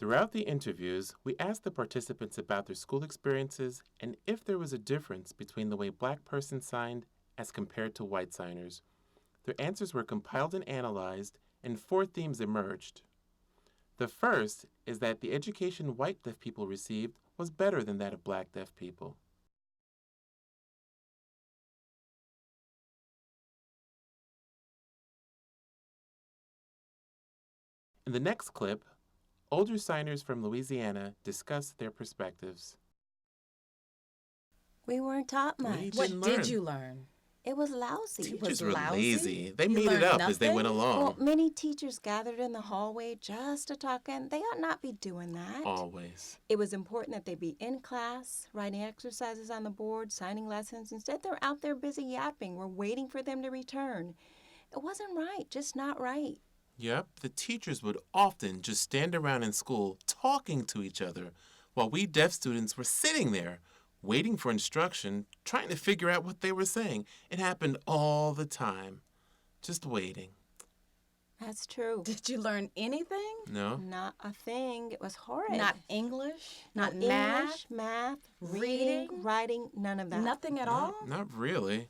Throughout the interviews, we asked the participants about their school experiences and if there was a difference between the way black persons signed as compared to white signers. Their answers were compiled and analyzed, and four themes emerged. The first is that the education white deaf people received was better than that of black deaf people. In the next clip, older signers from Louisiana discuss their perspectives. We weren't taught much. We What didn't did learn. you learn? It was lousy. Teachers was were lousy? lazy. They You made it learned up as they went nothing? along. Well, many teachers gathered in the hallway just to talk, and they ought not be doing that. Always. It was important that they be in class, writing exercises on the board, signing lessons. Instead, they're out there busy yapping. We're waiting for them to return. It wasn't right, just not right. Yep, the teachers would often just stand around in school talking to each other while we deaf students were sitting there waiting for instruction, trying to figure out what they were saying. It happened all the time. Just waiting. That's true. Did you learn anything? No? Not a thing. It was horrid. Not English? No Not English, math, reading, reading? writing, none of that. Nothing at all? Not really.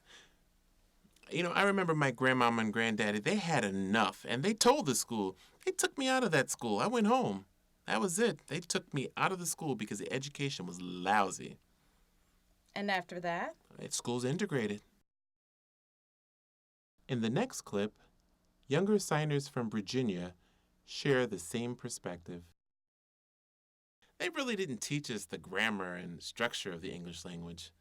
You know, I remember my grandmama and granddaddy, they had enough, and they told the school. They took me out of that school. I went home. That was it. They took me out of the school because the education was lousy. And after that? School's integrated. In the next clip, younger signers from Virginia share the same perspective. They really didn't teach us the grammar and structure of the English language.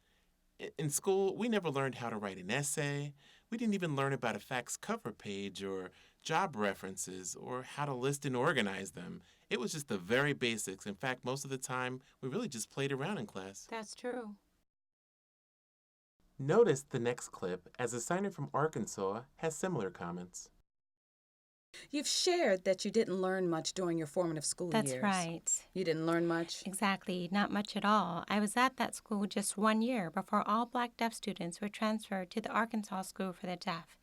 In school, we never learned how to write an essay. We didn't even learn about a fax cover page or job references or how to list and organize them. It was just the very basics. In fact, most of the time, we really just played around in class. That's true. Notice the next clip as a signer from Arkansas has similar comments. You've shared that you didn't learn much during your formative school That's years. right. You didn't learn much? Exactly. Not much at all. I was at that school just 1 year before all black deaf students were transferred to the Arkansas School for the Deaf.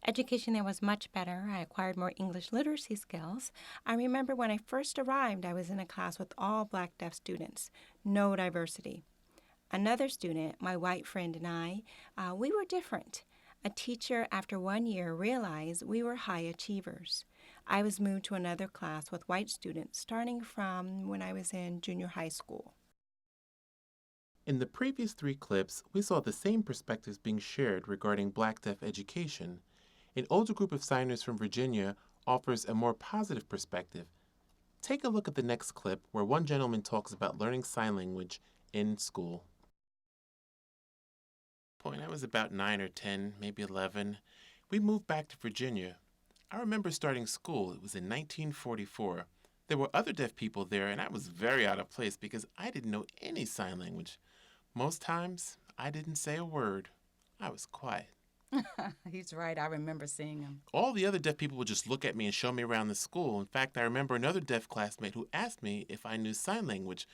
Education there was much better. I acquired more English literacy skills. I remember when I first arrived, I was in a class with all black deaf students. No diversity. Another student, my white friend and I, we were different. A teacher, after 1 year, realized we were high achievers. I was moved to another class with white students starting from when I was in junior high school. In the previous three clips, we saw the same perspectives being shared regarding black deaf education. An older group of signers from Virginia offers a more positive perspective. Take a look at the next clip where one gentleman talks about learning sign language in school. Boy, I was about 9 or 10, maybe 11. We moved back to Virginia. I remember starting school. It was in 1944. There were other deaf people there, and I was very out of place because I didn't know any sign language. Most times, I didn't say a word. I was quiet. He's right. I remember seeing him. All the other deaf people would just look at me and show me around the school. In fact, I remember another deaf classmate who asked me if I knew sign language.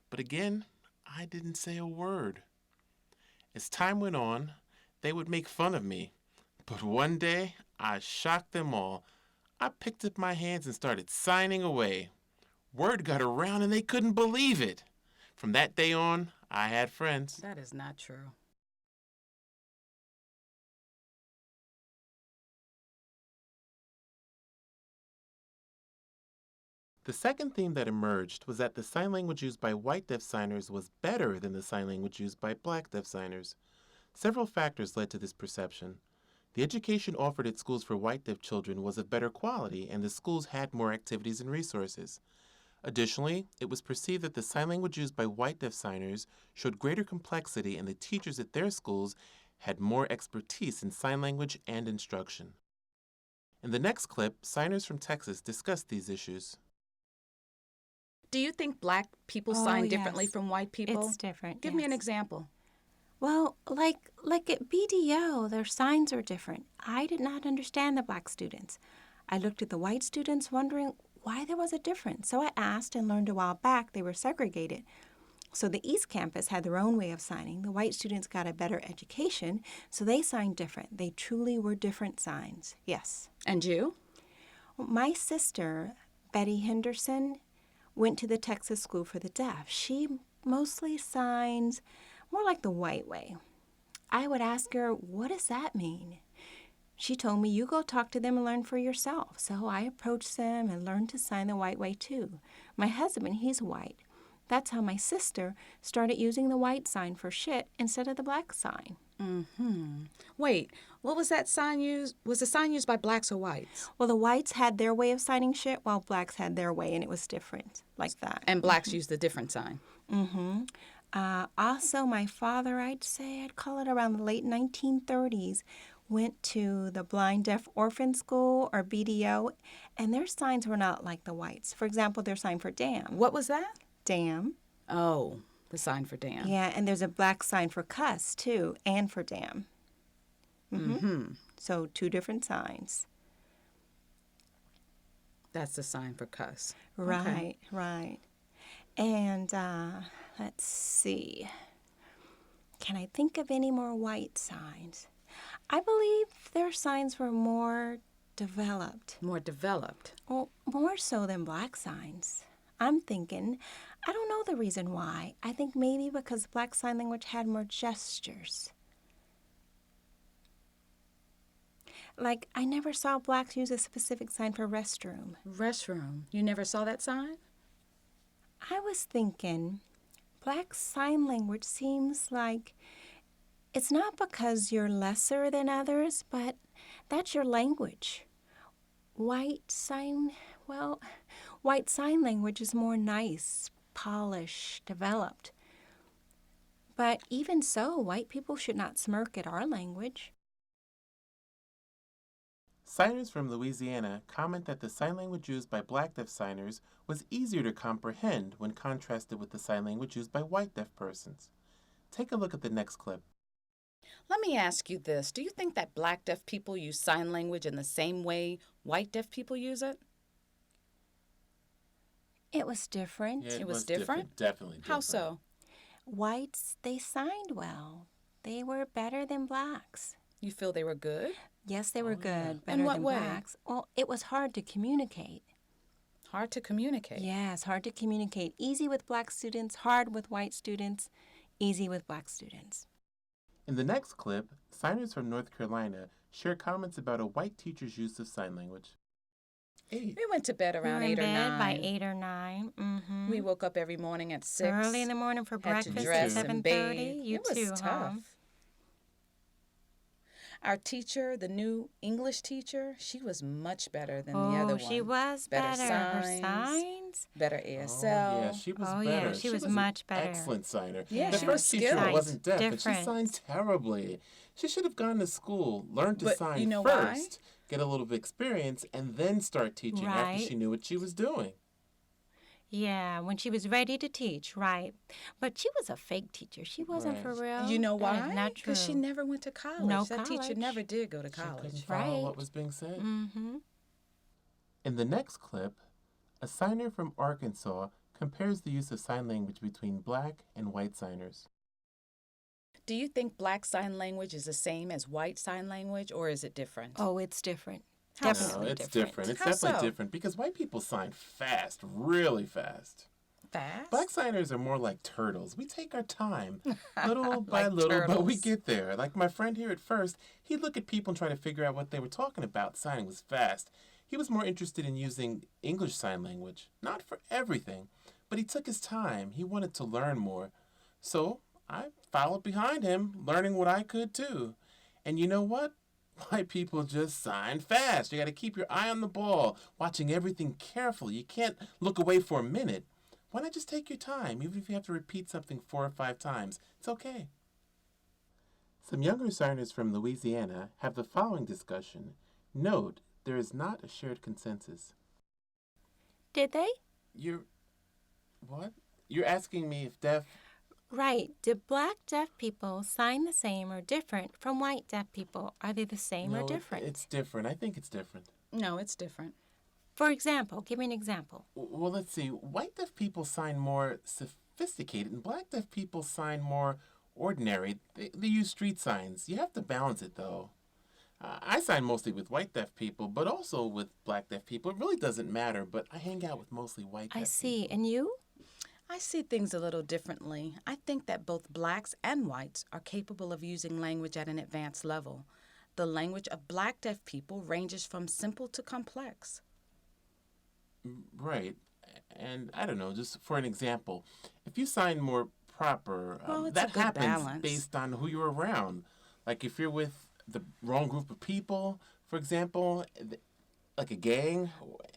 But again, I didn't say a word. As time went on, they would make fun of me. But one day, I shocked them all. I picked up my hands and started signing away. Word got around and they couldn't believe it. From that day on, I had friends. That is not true. The second theme that emerged was that the sign language used by white deaf signers was better than the sign language used by black deaf signers. Several factors led to this perception. The education offered at schools for white deaf children was of better quality, and the schools had more activities and resources. Additionally, it was perceived that the sign language used by white deaf signers showed greater complexity, and the teachers at their schools had more expertise in sign language and instruction. In the next clip, signers from Texas discussed these issues. Do you think black people Oh, sign differently yes. from white people? It's different. Give me an yes. example. Well, like at BDO, their signs are different. I did not understand the black students. I looked at the white students wondering why there was a difference. So I asked and learned a while back they were segregated. So the East Campus had their own way of signing. The white students got a better education, so they signed different. They truly were different signs, yes. And you? My sister, Betty Henderson, went to the Texas School for the Deaf. She mostly signs more like the white way. I would ask her, what does that mean? She told me, you go talk to them and learn for yourself. So I approached them and learned to sign the white way too. My husband, he's white. That's how my sister started using the white sign for shit instead of the black sign. Wait, what was that sign used? Was the sign used by blacks or whites? Well, the whites had their way of signing shit while blacks had their way, and it was different, like that. And blacks used a different sign. Also, my father, I'd call it around the late 1930s, went to the Blind Deaf Orphan School, or BDO, and their signs were not like the whites. For example, their sign for dam. What was that? Dam. Oh, the sign for damn. Yeah, and there's a black sign for cuss, too, and for dam. So, two different signs. That's the sign for cuss. Right, right. And let's see. Can I think of any more white signs? I believe their signs were more developed. More developed. Well, more so than black signs. I'm thinking, I don't know the reason why. I think maybe because black sign language had more gestures. Like, I never saw blacks use a specific sign for restroom. Restroom. You never saw that sign? I was thinking, black sign language seems like it's not because you're lesser than others, but that's your language. White sign language is more nice, polished, developed. But even so, white people should not smirk at our language. Signers from Louisiana comment that the sign language used by black deaf signers was easier to comprehend when contrasted with the sign language used by white deaf persons. Take a look at the next clip. Let me ask you this. Do you think that black deaf people use sign language in the same way white deaf people use it? It was different. It was different? Definitely different. How so? Whites, they signed well. They were better than blacks. You feel they were good? Yes, they were good, In better what than way? blacks. Well, it was hard to communicate. Hard to communicate. Yes, hard to communicate. Easy with black students, hard with white students, easy with black students. In the next clip, signers from North Carolina share comments about a white teacher's use of sign language. 8. We went to bed around we were 8 or in 9. bed by 8 or 9. Mm-hmm. We woke up every morning at 6. Early in the morning for had to breakfast at dress and 7:30. bathe. You it was too, tough. huh? Our teacher, the new English teacher, she was much better than the other one. She was Better better. Her signs. signs? Better Oh, ASL. yeah, she was Oh, yeah, better. she was an much better. Excellent signer. Yeah, the she first was teacher skilled. wasn't deaf, but she Different. signed terribly. She should have gone to school, learned to But sign you know why? first, get a little bit of experience, and then start teaching after Right. she knew what she was doing. Yeah, when she was ready to teach, right. But she was a fake teacher. She wasn't Right. for real. You know That is why? not true. Because she never went to college. No that teacher college. never did go to She couldn't college. follow Right. what was being said. Mm-hmm. In the next clip, a signer from Arkansas compares the use of sign language between black and white signers. Do you think black sign language is the same as white sign language, or is it different? Oh, it's different. How Definitely No, it's different. different. It's How definitely so? different because white people sign fast, really fast. Fast? Black signers are more like turtles. We take our time, little by Like little, but we turtles. get there. Like my friend here at first, he'd look at people and try to figure out what they were talking about. Signing was fast. He was more interested in using English Sign Language, not for everything, but he took his time. He wanted to learn more. So I followed behind him, learning what I could too. And you know what? White people just sign fast. You got to keep your eye on the ball, watching everything carefully. You can't look away for a minute. Why not just take your time, even if you have to repeat something 4 or 5 times? It's okay. Some younger signers from Louisiana have the following discussion. Note, there is not a shared consensus. Did they? You're... what? You're asking me if deaf... Right. Do black deaf people sign the same or different from white deaf people? Are they the same or No, different? It's different. I think it's different. No, it's different. For example, give me an example. Well, let's see. White deaf people sign more sophisticated, and black deaf people sign more ordinary. They use street signs. You have to balance it, though. I sign mostly with white deaf people, but also with black deaf people. It really doesn't matter, but I hang out with mostly white I deaf see. people. And you? I see things a little differently. I think that both blacks and whites are capable of using language at an advanced level. The language of black deaf people ranges from simple to complex. Right. And I don't know, just for an example, if you sign more proper, Well, it's a that good happens balance. based on who you're around. Like if you're with the wrong group of people, for example, like a gang.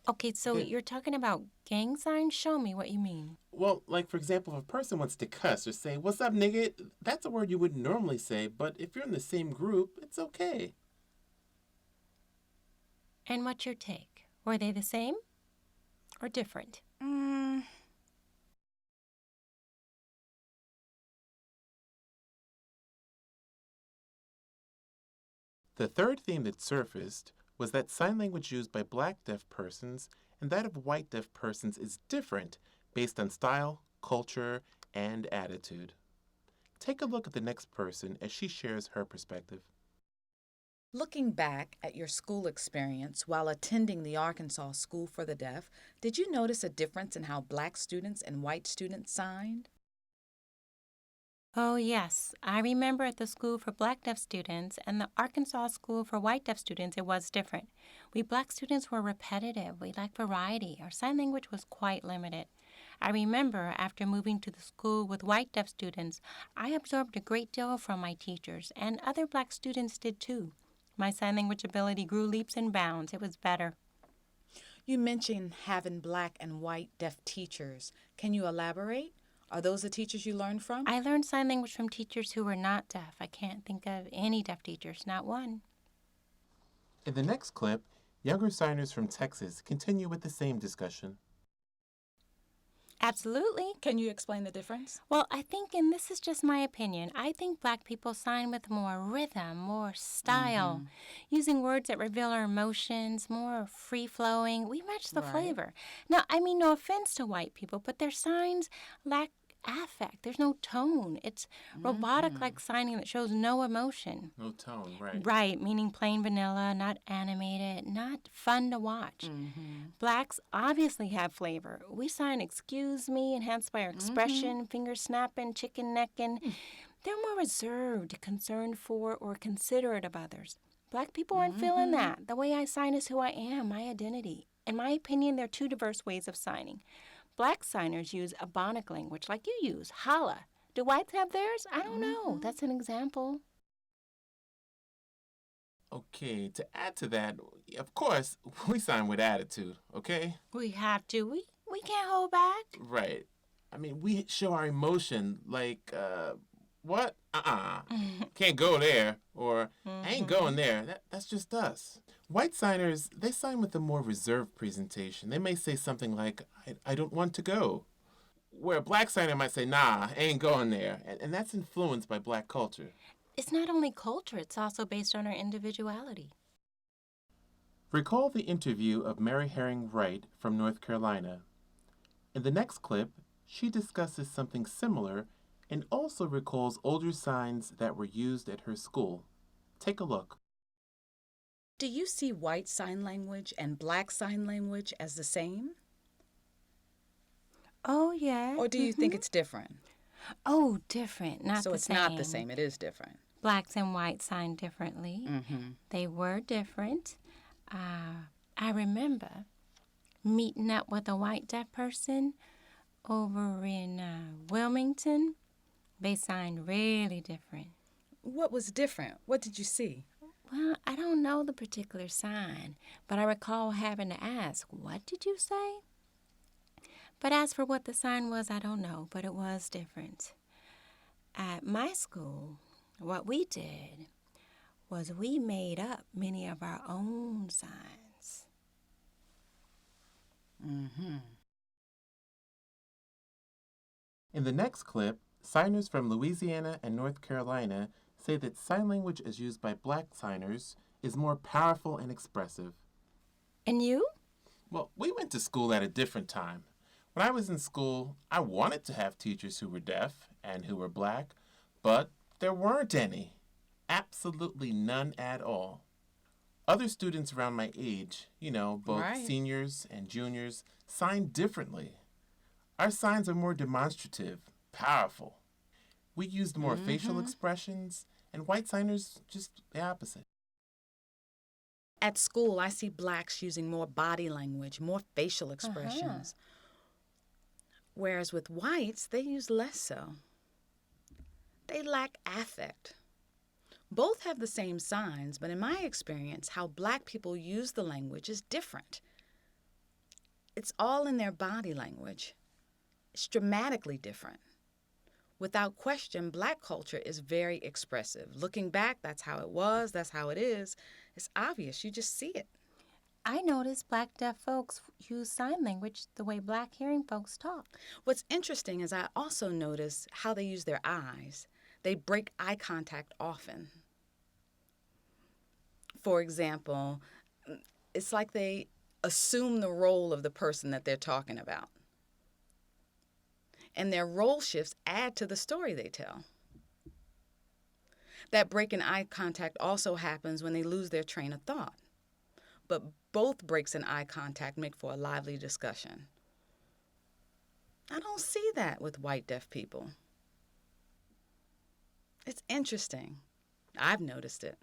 Okay, so then- you're talking about gang signs? Show me what you mean. Well, like for example, if a person wants to cuss or say, "What's up, nigga?" That's a word you wouldn't normally say, but if you're in the same group, it's okay. And what's your take? Were they the same or different? Mm, The third theme that surfaced was that sign language used by black deaf persons and that of white deaf persons is different based on style, culture, and attitude. Take a look at the next person as she shares her perspective. Looking back at your school experience while attending the Arkansas School for the Deaf, did you notice a difference in how black students and white students signed? Oh, yes. I remember at the School for Black Deaf Students and the Arkansas School for White Deaf Students, it was different. We black students were repetitive. We liked variety. Our sign language was quite limited. I remember after moving to the school with white deaf students, I absorbed a great deal from my teachers, and other black students did too. My sign language ability grew leaps and bounds. It was better. You mentioned having black and white deaf teachers. Can you elaborate? Are those the teachers you learned from? I learned sign language from teachers who were not deaf. I can't think of any deaf teachers, not one. In the next clip, younger signers from Texas continue with the same discussion. Absolutely. Can you explain the difference? Well, I think, and this is just my opinion, I think black people sign with more rhythm, more style, using words that reveal our emotions, more free flowing. We match the Right. flavor. Now, I mean, no offense to white people, but their signs lack affect. There's no tone. It's robotic like signing that shows no emotion. No tone, right? Right, meaning plain vanilla, not animated, not fun to watch. Blacks obviously have flavor. We sign excuse me, enhanced by our expression, finger snapping, chicken necking. They're more reserved, concerned for, or considerate of others. Black people aren't feeling that. The way I sign is who I am, my identity. In my opinion, there are two diverse ways of signing. Black signers use Ebonic language like you use, holla. Do whites have theirs? I don't know. That's an example. Okay, to add to that, of course, we sign with attitude, okay? We have to. We can't hold back. Right. I mean, we show our emotion like, what? Can't go there. Or, I ain't going there. That's just us. White signers, they sign with a more reserved presentation. They may say something like, I don't want to go. Where a black signer might say, nah, I ain't going there. And that's influenced by black culture. It's not only culture, it's also based on our individuality. Recall the interview of Mary Herring Wright from North Carolina. In the next clip, she discusses something similar and also recalls older signs that were used at her school. Take a look. Do you see white sign language and black sign language as the same? Oh, yeah. Or do you think it's different? Oh, different, not So the it's same. not the same, it is different. Blacks and whites sign differently. They were different. I remember meeting up with a white deaf person over in Wilmington. They signed really different. What was different? What did you see? Well, I don't know the particular sign, but I recall having to ask, what did you say? But as for what the sign was, I don't know, but it was different. At my school, what we did was we made up many of our own signs. In the next clip, signers from Louisiana and North Carolina say that sign language as used by black signers is more powerful and expressive. And you? Well, we went to school at a different time. When I was in school, I wanted to have teachers who were deaf and who were black, but there weren't any. Absolutely none at all. Other students around my age, both Right. seniors and juniors, sign differently. Our signs are more demonstrative, powerful. We used more facial Mm-hmm. expressions, and white signers just the opposite. At school, I see blacks using more body language, more facial expressions, whereas with whites, they use less so. They lack affect. Both have the same signs, but in my experience, how black people use the language is different. It's all in their body language. It's dramatically different. Without question, black culture is very expressive. Looking back, that's how it was, that's how it is. It's obvious, you just see it. I noticed black deaf folks use sign language the way black hearing folks talk. What's interesting is I also notice how they use their eyes. They break eye contact often. For example, it's like they assume the role of the person that they're talking about. And their role shifts add to the story they tell. That break in eye contact also happens when they lose their train of thought. But both breaks in eye contact make for a lively discussion. I don't see that with white deaf people. It's interesting. I've noticed it.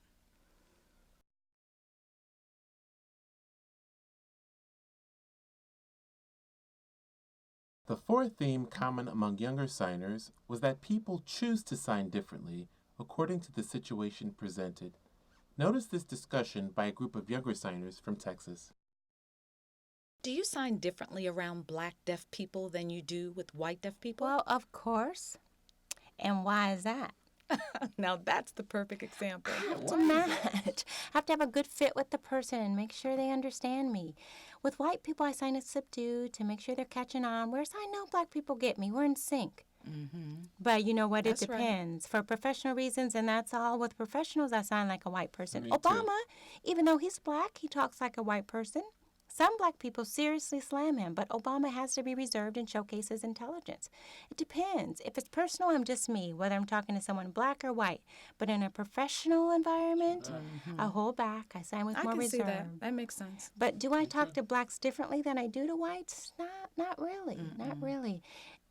The fourth theme common among younger signers was that people choose to sign differently according to the situation presented. Notice this discussion by a group of younger signers from Texas. Do you sign differently around black deaf people than you do with white deaf people? Well, of course. And why is that? Now that's the perfect example. I have to match. I have to have a good fit with the person and make sure they understand me. With white people, I sign it subdued to make sure they're catching on, whereas I know black people get me. We're in sync. Mm-hmm. But you know what? That's It right. depends. For professional reasons, and that's all. With professionals, I sound like a white person. Me too. Obama, even though he's black, he talks like a white person. Some black people seriously slam him, but Obama has to be reserved and showcase his intelligence. It depends. If it's personal, I'm just me, whether I'm talking to someone black or white. But in a professional environment, I hold back. I sign with I more can reserve. see that. That makes sense. But do I talk to blacks differently than I do to whites? Not really. Not really.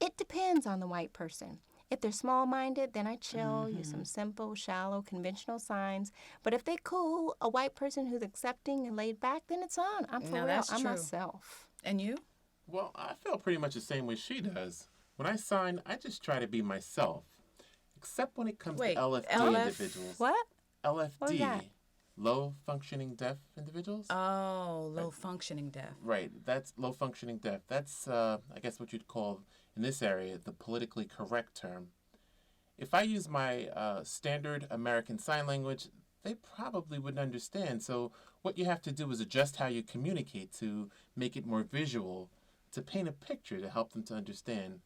It depends on the white person. If they're small-minded, then I chill, use some simple, shallow, conventional signs. But if they cool, a white person who's accepting and laid back, then it's on. I'm for Now real. that's I'm true. myself. And you? Well, I feel pretty much the same way she does. When I sign, I just try to be myself. Except when it comes Wait, to LFD LF individuals. What? What was LFD, that? low functioning deaf individuals? Oh, low functioning deaf. Right, that's low functioning deaf. That's, I guess, what you'd call in this area the politically correct term. If I use my standard American Sign Language, they probably wouldn't understand. So, what you have to do is adjust how you communicate to make it more visual, to paint a picture to help them to understand.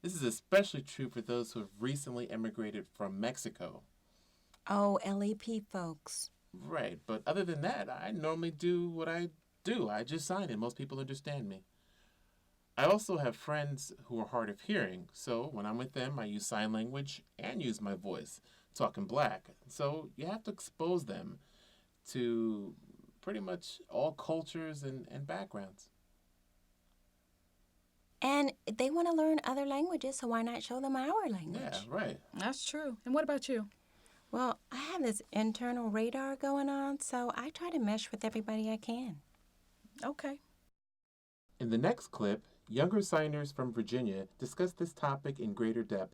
This is especially true for those who have recently emigrated from Mexico. Oh, LEP folks. Right, but other than that, I normally do what I do. I just sign and most people understand me. I also have friends who are hard of hearing, so when I'm with them, I use sign language and use my voice, talking black. So you have to expose them to pretty much all cultures and backgrounds. And they want to learn other languages, so why not show them our language? Yeah, right. That's true. And what about you? Well, I have this internal radar going on, so I try to mesh with everybody I can. Okay. In the next clip, younger signers from Virginia discuss this topic in greater depth.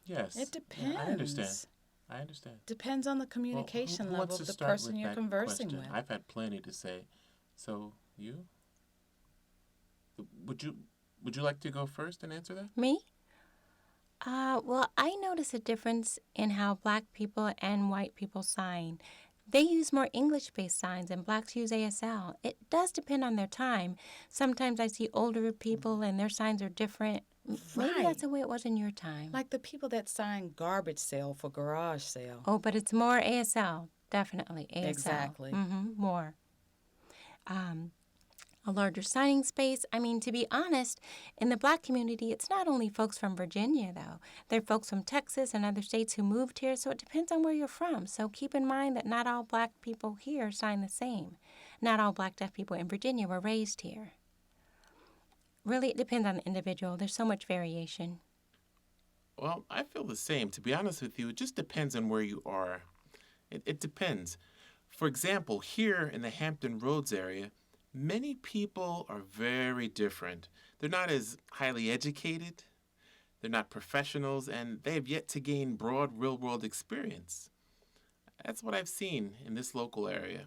Yes. It depends. Yeah, I understand. I understand. Depends on the Well, communication who level wants to of the start person with you're that conversing question? with. I've had plenty to say. So, you? Would you like to go first and answer that? Me? Well, I notice a difference in how black people and white people sign. They use more English-based signs and blacks use ASL. It does depend on their time. Sometimes I see older people and their signs are different. Maybe Right. that's the way it was in your time. Like the people that sign garbage sale for garage sale. Oh, but it's more ASL. Definitely ASL. Exactly. More. A larger signing space. I mean, to be honest, in the Black community, it's not only folks from Virginia, though. There are folks from Texas and other states who moved here, so it depends on where you're from. So keep in mind that not all Black people here sign the same. Not all Black deaf people in Virginia were raised here. Really, it depends on the individual. There's so much variation. Well, I feel the same. To be honest with you, it just depends on where you are. It depends. For example, here in the Hampton Roads area, many people are very different. They're not as highly educated, they're not professionals, and they have yet to gain broad real-world experience. That's what I've seen in this local area.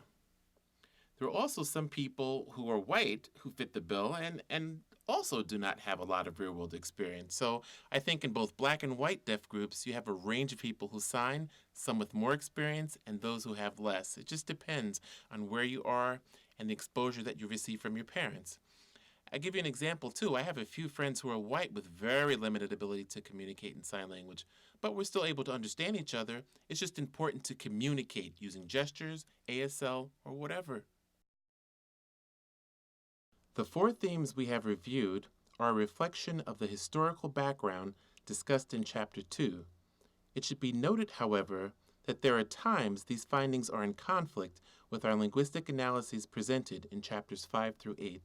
There are also some people who are white who fit the bill and also do not have a lot of real-world experience. So I think in both Black and white deaf groups, you have a range of people who sign, some with more experience and those who have less. It just depends on where you are and the exposure that you receive from your parents. I'll give you an example, too. I have a few friends who are white with very limited ability to communicate in sign language, but we're still able to understand each other. It's just important to communicate using gestures, ASL, or whatever. The four themes we have reviewed are a reflection of the historical background discussed in Chapter 2. It should be noted, however, that there are times these findings are in conflict with our linguistic analyses presented in Chapters 5 through 8.